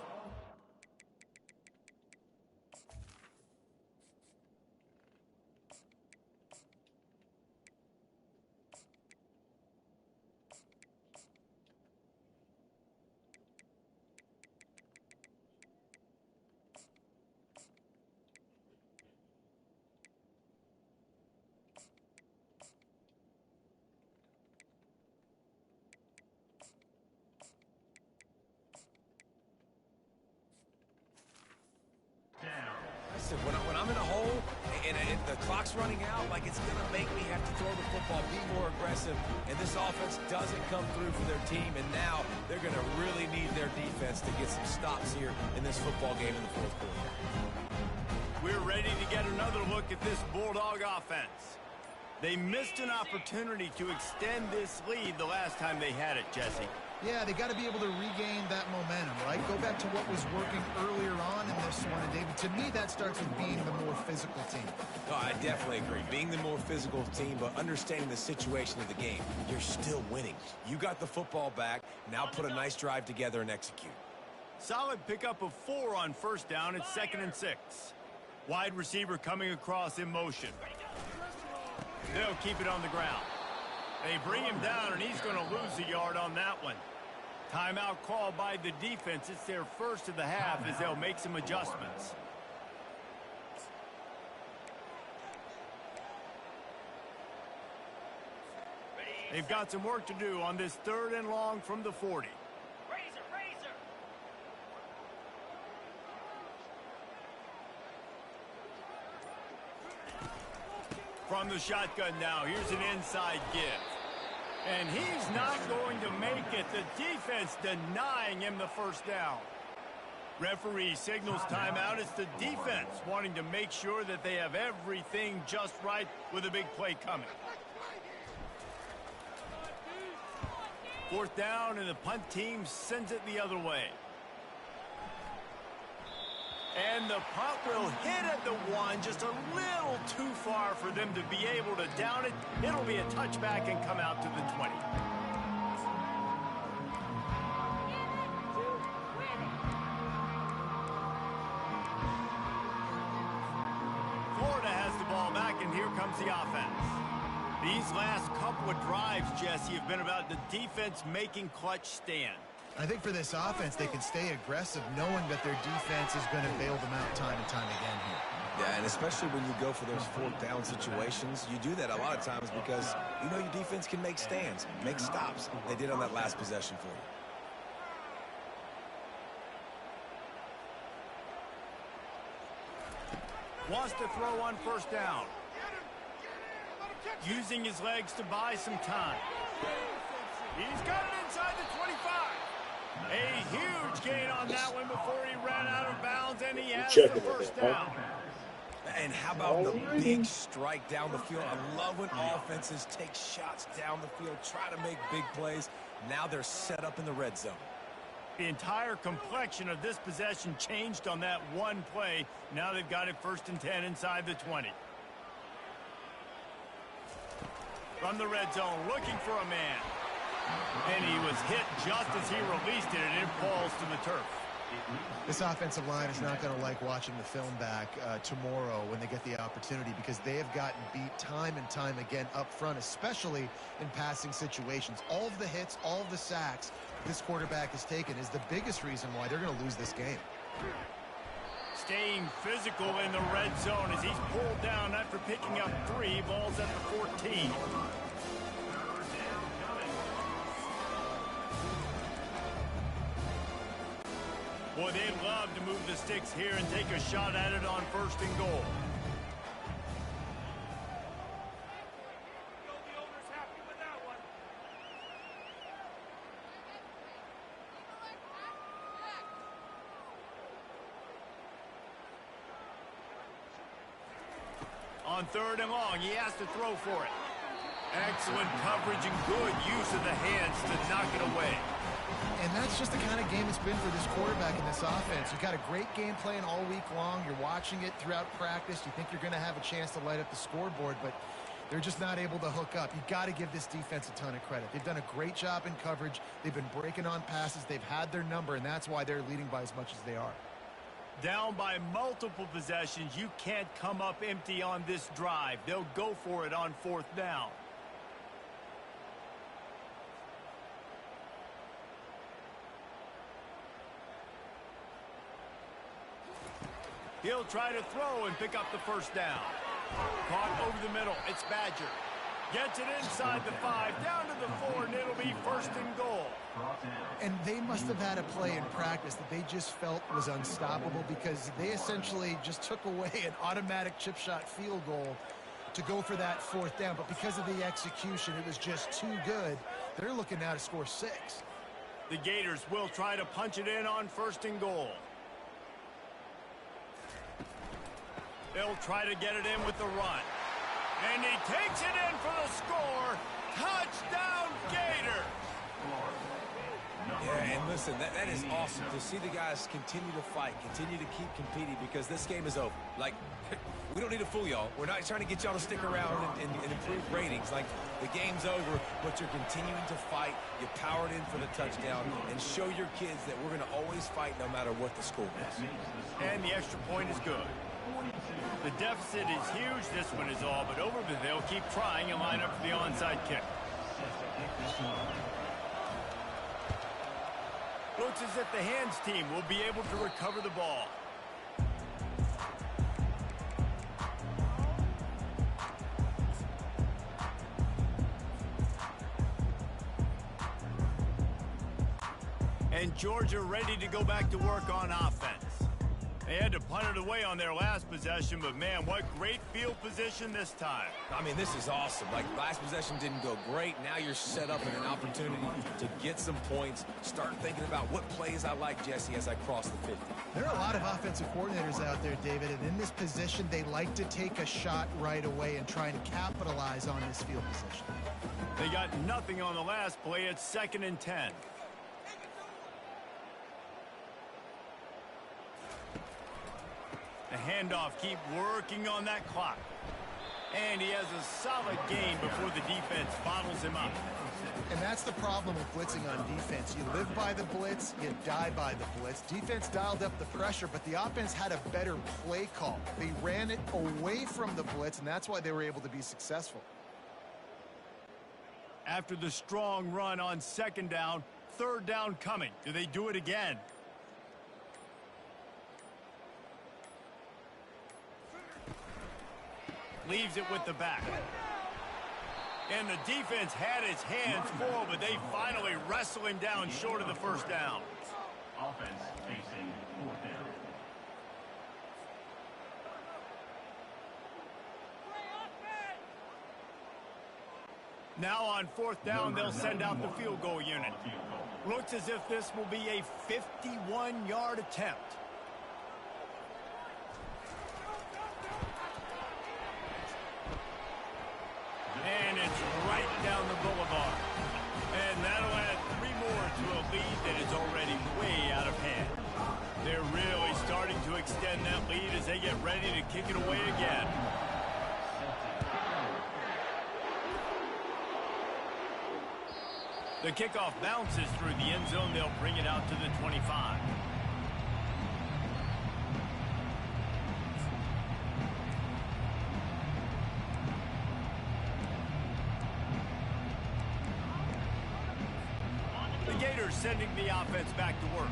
When I'm in a hole and the clock's running out, like it's going to make me have to throw the football, be more aggressive, and this offense doesn't come through for their team, and now they're going to really need their defense to get some stops here in this football game in the fourth quarter. We're ready to get another look at this Bulldog offense. They missed an opportunity to extend this lead the last time they had it, Jesse. Yeah, they got to be able to regain that momentum, right? Go back to what was working earlier on in this one. And, David, to me, that starts with being the more physical team. Oh, I definitely agree. Being the more physical team, but understanding the situation of the game. You're still winning. You got the football back. Now put a nice drive together and execute. Solid pickup of 4 on first down. It's 2nd and 6. Wide receiver coming across in motion. They'll keep it on the ground. They bring him down, and he's going to lose a yard on that one. Timeout called by the defense. It's their first of the half as they'll make some adjustments. They've got some work to do on this 3rd and long from the 40. Razor. From the shotgun now, here's an inside give. And he's not going to make it. The defense denying him the first down. Referee signals timeout. It's the defense wanting to make sure that they have everything just right with a big play coming. 4th down, and the punt team sends it the other way. And the punt will hit at the 1, just a little too far for them to be able to down it. It'll be a touchback and come out to the 20. Florida has the ball back, and here comes the offense. These last couple of drives, Jesse, have been about the defense making clutch stand. I think for this offense, they can stay aggressive knowing that their defense is going to bail them out time and time again here. Yeah, and especially when you go for those fourth down situations, you do that a lot of times because you know your defense can make stands, make stops. They did on that last possession for you. Wants to throw on first down. Using his legs to buy some time. He's got it inside the 25. A huge gain on that one before he ran out of bounds, and he has the first down. And how about the big strike down the field? I love when offenses take shots down the field, try to make big plays. Now they're set up in the red zone. The entire complexion of this possession changed on that one play. Now they've got it 1st and 10 inside the 20. From the red zone, looking for a man. And he was hit just as he released it, and it falls to the turf. This offensive line is not going to like watching the film back tomorrow when they get the opportunity, because they have gotten beat time and time again up front, especially in passing situations. All of the hits, all of the sacks this quarterback has taken is the biggest reason why they're going to lose this game. Staying physical in the red zone as he's pulled down after picking up 3 balls at the 14. Boy, they'd love to move the sticks here and take a shot at it on 1st and goal. The owner's happy with that one. On 3rd and long, he has to throw for it. Excellent coverage and good use of the hands to knock it away. And that's just the kind of game it's been for this quarterback in this offense. You've got a great game plan all week long. You're watching it throughout practice. You think you're going to have a chance to light up the scoreboard, but they're just not able to hook up. You've got to give this defense a ton of credit. They've done a great job in coverage. They've been breaking on passes. They've had their number, and that's why they're leading by as much as they are. Down by multiple possessions, you can't come up empty on this drive. They'll go for it on 4th down. He'll try to throw and pick up the 1st down. Caught over the middle. It's Badger. Gets it inside the 5, down to the 4, and it'll be 1st and goal. And they must have had a play in practice that they just felt was unstoppable, because they essentially just took away an automatic chip shot field goal to go for that 4th down. But because of the execution, it was just too good. They're looking now to score 6. The Gators will try to punch it in on 1st and goal. They'll try to get it in with the run. And he takes it in for the score. Touchdown, Gator! Yeah, and listen, that is awesome to see the guys continue to fight, continue to keep competing, because this game is over. Like, we don't need to fool y'all. We're not trying to get y'all to stick around and improve ratings. Like, the game's over, but you're continuing to fight. You powered in for the touchdown, and show your kids that we're going to always fight no matter what the score is. And the extra point is good. The deficit is huge. This one is all but over, but they'll keep trying and line up for the onside kick. Looks as if the hands team will be able to recover the ball. And Georgia ready to go back to work on offense. They had to punt it away on their last possession, but man, what great field position this time. I mean, this is awesome. Like, last possession didn't go great. Now you're set up in an opportunity to get some points. Start thinking about what plays I like, Jesse, as I cross the 50. There are a lot of offensive coordinators out there, David, and in this position, they like to take a shot right away and try and capitalize on this field position. They got nothing on the last play. It's 2nd and 10. handoff. Keep working on that clock. And he has a solid gain before the defense bottles him up. And that's the problem with blitzing on defense. You live by the blitz, you die by the blitz. Defense dialed up the pressure, but the offense had a better play call. They ran it away from the blitz, and that's why they were able to be successful. After the strong run on second down, third down coming. Do they do it again? Leaves it with the back. And the defense had its hands full, but they finally wrestle him down short of the first down. Offense facing fourth down. Now on fourth down, they'll send out the field goal unit. Looks as if this will be a 51-yard attempt. And it's right down the boulevard. And that'll add 3 more to a lead that is already way out of hand. They're really starting to extend that lead as they get ready to kick it away again. The kickoff bounces through the end zone. They'll bring it out to the 25. The Gators sending the offense back to work.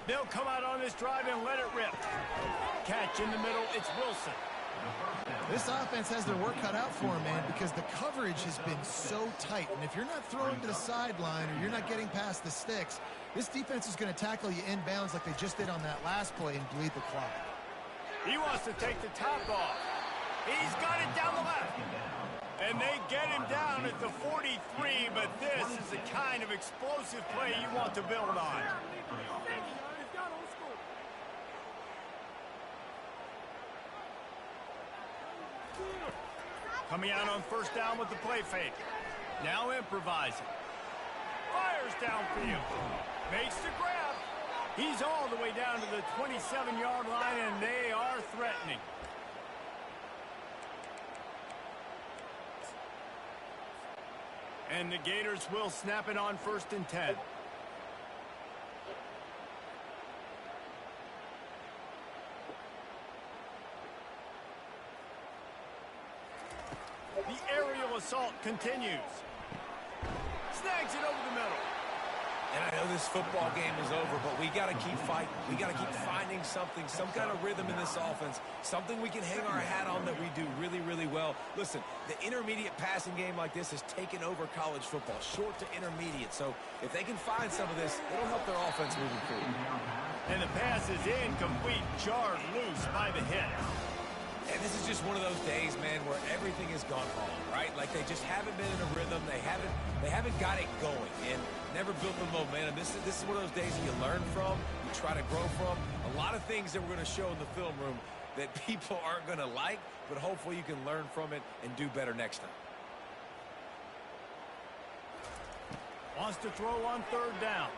They'll come out on this drive and let it rip. Catch in the middle, it's Wilson. This offense has their work cut out for them, man, because the coverage has been so tight. And if you're not throwing to the sideline or you're not getting past the sticks, this defense is going to tackle you inbounds like they just did on that last play and bleed the clock. He wants to take the top off. He's got it down the left. And they get him down at the 43, but this is the kind of explosive play you want to build on. Coming out on first down with the play fake. Now improvising. Fires downfield. Makes the grab. He's all the way down to the 27-yard line, and they are threatening. And the Gators will snap it on 1st and 10. The aerial assault continues. Snags it over the middle. And I know this football game is over, but we got to keep fighting. We got to keep finding something, some kind of rhythm in this offense, something we can hang our hat on that we do really, really well. Listen, the intermediate passing game like this has taken over college football, short to intermediate. So if they can find some of this, it'll help their offense moving forward. And the pass is incomplete, jarred loose by the hit. And this is just one of those days, man, where everything has gone wrong, right? Like they just haven't been in a rhythm. They haven't got it going and never built the momentum. This is one of those days that you learn from, you try to grow from. A lot of things that we're going to show in the film room that people aren't going to like, but hopefully you can learn from it and do better next time. Wants to throw on third down.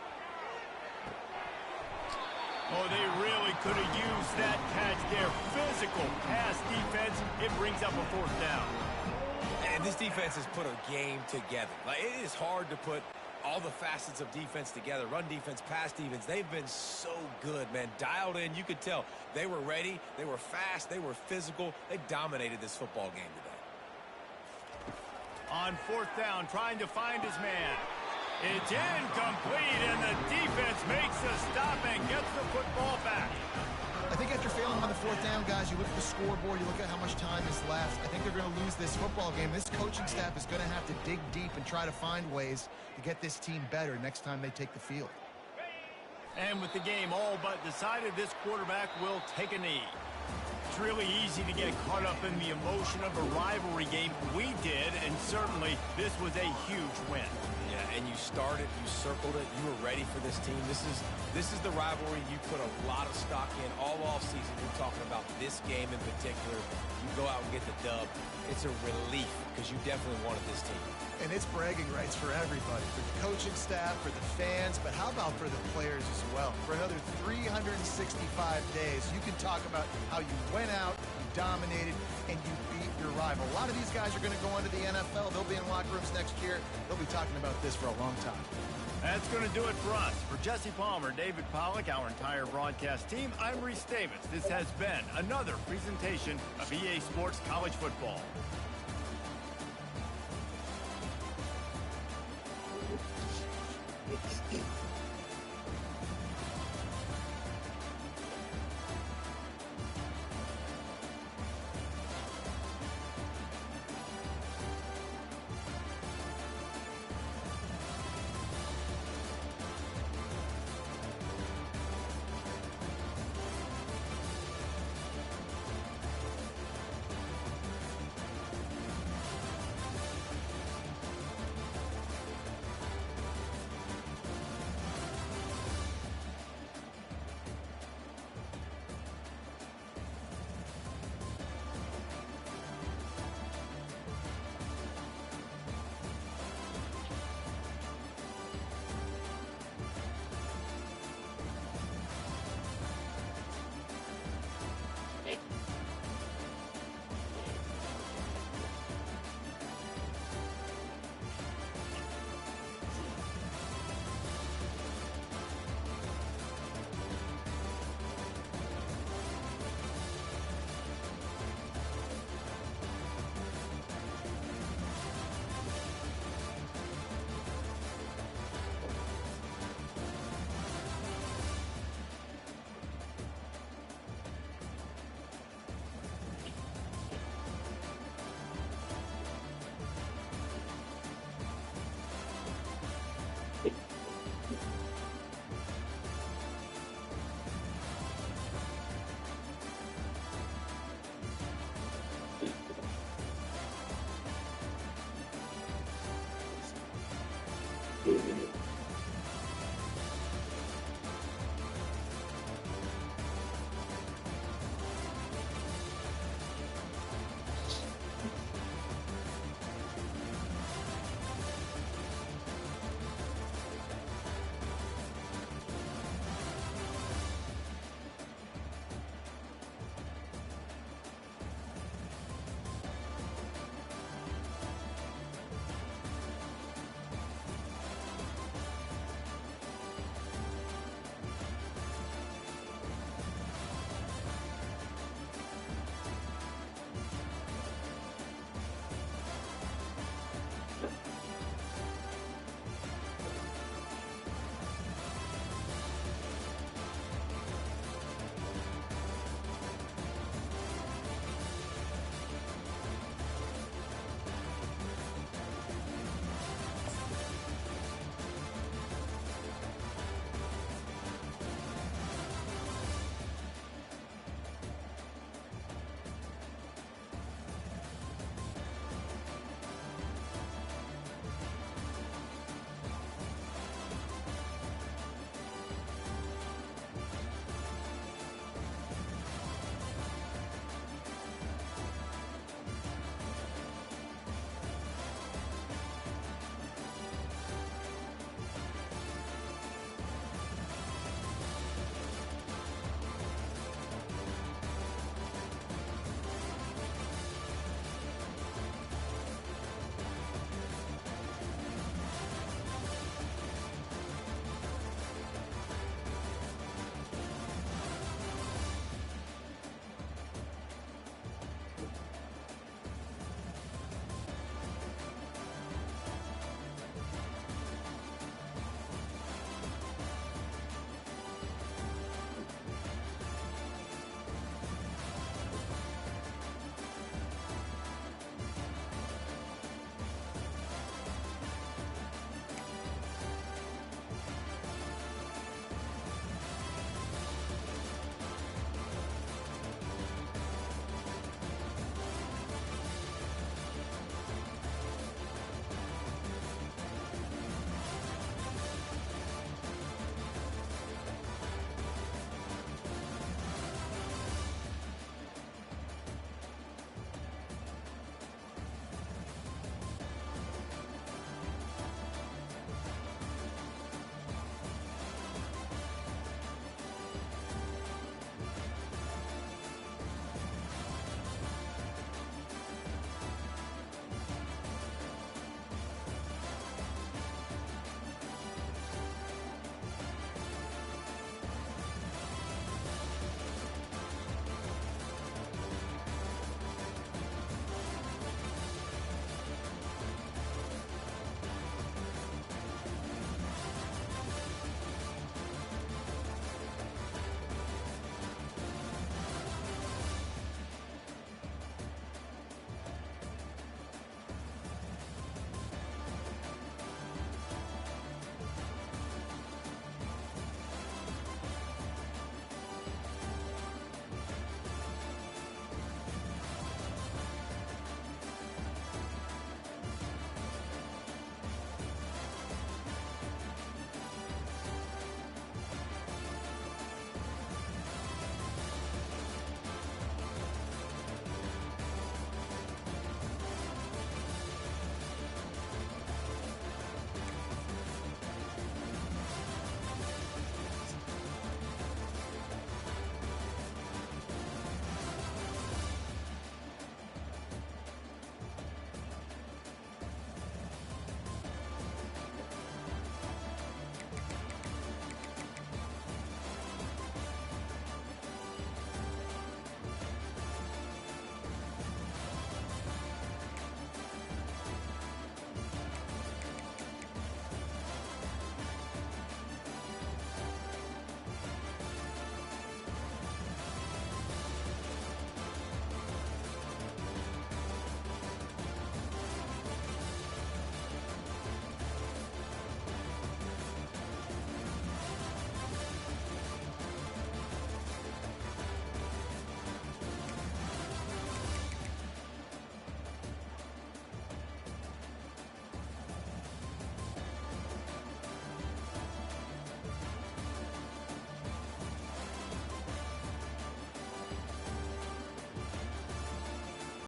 Oh, they really could have used that catch there. Physical pass defense. It brings up a fourth down. And this defense has put a game together. Like, it is hard to put all the facets of defense together. Run defense, pass defense. They've been so good, man. Dialed in. You could tell they were ready. They were fast. They were physical. They dominated this football game today. On fourth down, trying to find his man. It's incomplete, and the defense makes the stop and gets the football back. I think after failing on the fourth down, guys, you look at the scoreboard, you look at how much time is left. I think they're going to lose this football game. This coaching staff is going to have to dig deep and try to find ways to get this team better next time they take the field. And with the game all but decided, this quarterback will take a knee. It's really easy to get caught up in the emotion of a rivalry game. We did, and certainly this was a huge win. Yeah, and you started, you circled it, you were ready for this team. This is the rivalry you put a lot of stock in all offseason. You're talking about this game in particular. You go out and get the dub. It's a relief because you definitely wanted this team. And it's bragging rights for everybody, for the coaching staff, for the fans, but how about for the players as well? For another 365 days, you can talk about how you went out, you dominated, and you beat your rival. A lot of these guys are going to go into the NFL. They'll be in locker rooms next year. They'll be talking about this for a long time. That's going to do it for us. For Jesse Palmer, David Pollack, our entire broadcast team, I'm Reese Davis. This has been another presentation of EA Sports College Football.